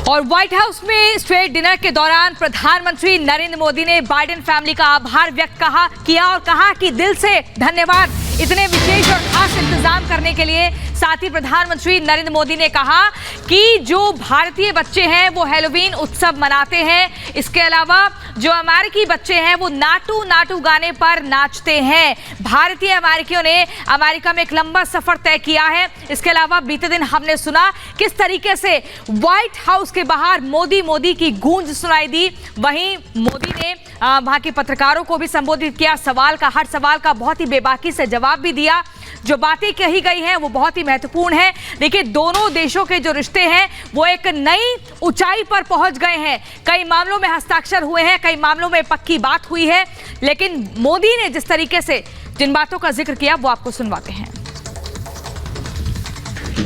और white house में state dinner के दौरान प्रधानमंत्री नरेंद्र मोदी ने बाइडेन फैमिली का आभार व्यक्त किया और कहा कि दिल से धन्यवाद इतने विशेष और खास इंतजाम करने के लिए। साथ ही प्रधानमंत्री नरेंद्र मोदी ने कहा कि जो भारतीय बच्चे हैं वो हैलोवीन उत्सव मनाते हैं। इसके अलावा जो अमेरिकी बच्चे हैं वो नाटू नाटू गाने पर नाचते हैं। भारतीय अमेरिकियों ने अमेरिका में एक लंबा सफर तय किया है। इसके अलावा बीते दिन हमने सुना किस तरीके से व्हाइट हाउस के बाहर मोदी मोदी की गूंज सुनाई दी। वहीं मोदी ने वहां के पत्रकारों को भी संबोधित किया, हर सवाल का बहुत ही बेबाकी से जवाब भी दिया। जो बातें कही गई हैं वो बहुत ही महत्वपूर्ण है। देखिए, दोनों देशों के जो रिश्ते हैं वो एक नई ऊंचाई पर पहुंच गए हैं। कई मामलों में हस्ताक्षर हुए हैं, कई मामलों में पक्की बात हुई है, लेकिन मोदी ने जिस तरीके से जिन बातों का जिक्र किया वो आपको सुनवाते हैं।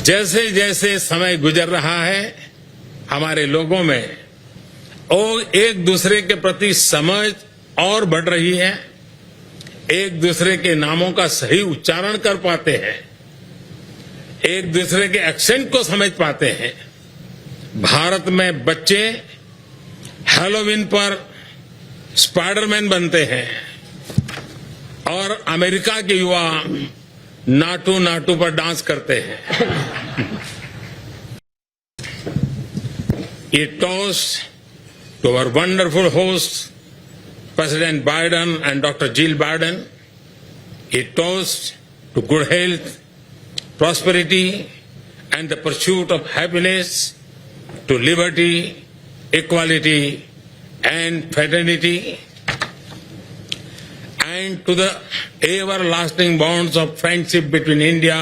जैसे जैसे समय गुजर रहा है हमारे लोगों में और एक दूसरे के प्रति समझ और बढ़ रही है, एक दूसरे के नामों का सही उच्चारण कर पाते हैं, एक दूसरे के एक्सेंट को समझ पाते हैं। भारत में बच्चे हैलोवीन पर स्पाइडरमैन बनते हैं और अमेरिका के युवा नाटू नाटू पर डांस करते हैं। ये toast to our wonderful hosts, President Biden and Dr. Jill Biden, a toast to good health, prosperity, and the pursuit of happiness, to liberty, equality, and fraternity, and to the everlasting bonds of friendship between India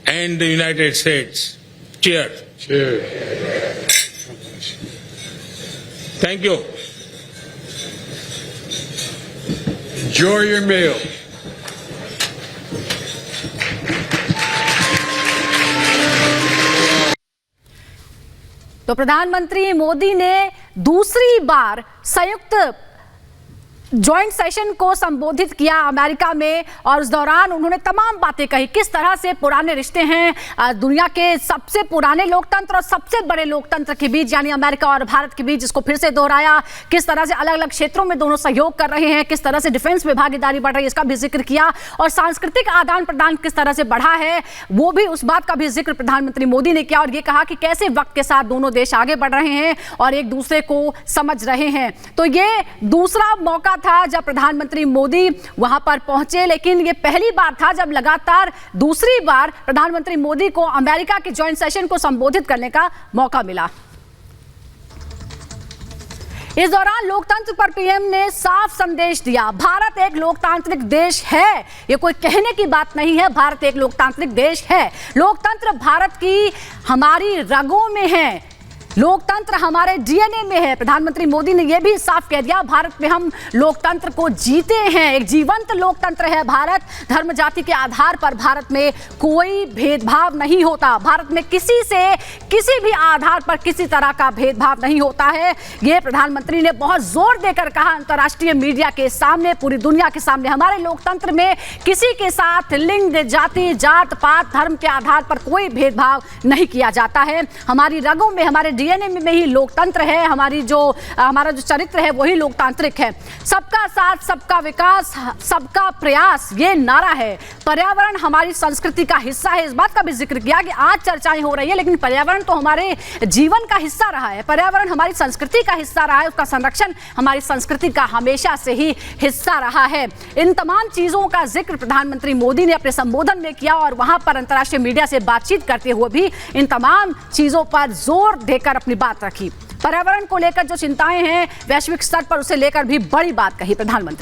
and the United States. Cheers. Cheers. Thank you. Enjoy your meal. तो प्रधानमंत्री मोदी ने दूसरी बार संयुक्त joint session को संबोधित किया America में, और उस दौरान उन्होंने तमाम बातें कही। किस तरह से पुराने रिश्ते हैं दुनिया के सबसे पुराने लोकतंत्र और सबसे बड़े लोकतंत्र के बीच, यानी अमेरिका और भारत के बीच, जिसको फिर से दोहराया। किस तरह से अलग अलग क्षेत्रों में दोनों सहयोग कर रहे हैं, किस तरह से डिफेंस में भागीदारी बढ़ रही है, इसका भी जिक्र किया। और सांस्कृतिक आदान प्रदान किस तरह से बढ़ा है वो भी, उस बात का भी जिक्र प्रधानमंत्री मोदी ने किया। और ये कहा कि कैसे वक्त के साथ दोनों देश आगे बढ़ रहे हैं और एक दूसरे को समझ रहे हैं। तो ये दूसरा मौका था जब प्रधानमंत्री मोदी वहां पर पहुंचे, लेकिन ये पहली बार था जब लगातार दूसरी बार प्रधानमंत्री मोदी को अमेरिका के जॉइंट सेशन को संबोधित करने का मौका मिला। इस दौरान लोकतंत्र पर पीएम ने साफ संदेश दिया। भारत एक लोकतांत्रिक देश है, ये कोई कहने की बात नहीं है। भारत एक लोकतांत्रिक देश है। लोकतंत्र भारत की हमारी रगों में है, लोकतंत्र हमारे डीएनए में है। प्रधानमंत्री मोदी ने यह भी साफ कह दिया, भारत में हम लोकतंत्र को जीते हैं। एक जीवंत लोकतंत्र है भारत। धर्म जाति के आधार पर भारत में कोई भेदभाव नहीं होता। भारत में किसी से किसी भी आधार पर किसी तरह का भेदभाव नहीं होता है। यह प्रधानमंत्री ने बहुत जोर देकर कहा अंतर्राष्ट्रीय मीडिया के सामने, पूरी दुनिया के सामने। हमारे लोकतंत्र में किसी के साथ लिंग, जाति, जात पात, धर्म के आधार पर कोई भेदभाव नहीं किया जाता है। हमारी रगों में, हमारे डीएनए में ही लोकतंत्र है। हमारा जो चरित्र है वही लोकतांत्रिक है। सबका साथ, सबका विकास, सबका प्रयास, ये नारा है। पर्यावरण हमारी संस्कृति का हिस्सा है। इस बात का भी जिक्र किया कि आज चर्चाएं हो रही है, लेकिन पर्यावरण तो हमारे जीवन का हिस्सा रहा है। पर्यावरण हमारी संस्कृति का हिस्सा रहा है। उसका संरक्षण हमारी संस्कृति का हमेशा से ही हिस्सा रहा है। इन तमाम चीजों का जिक्र प्रधानमंत्री मोदी ने अपने संबोधन में किया और वहां पर अंतर्राष्ट्रीय मीडिया से बातचीत करते हुए भी इन तमाम चीजों पर जोर देकर अपनी बात रखी। पर्यावरण को लेकर जो चिंताएं हैं वैश्विक स्तर पर, उसे लेकर भी बड़ी बात कही प्रधानमंत्री।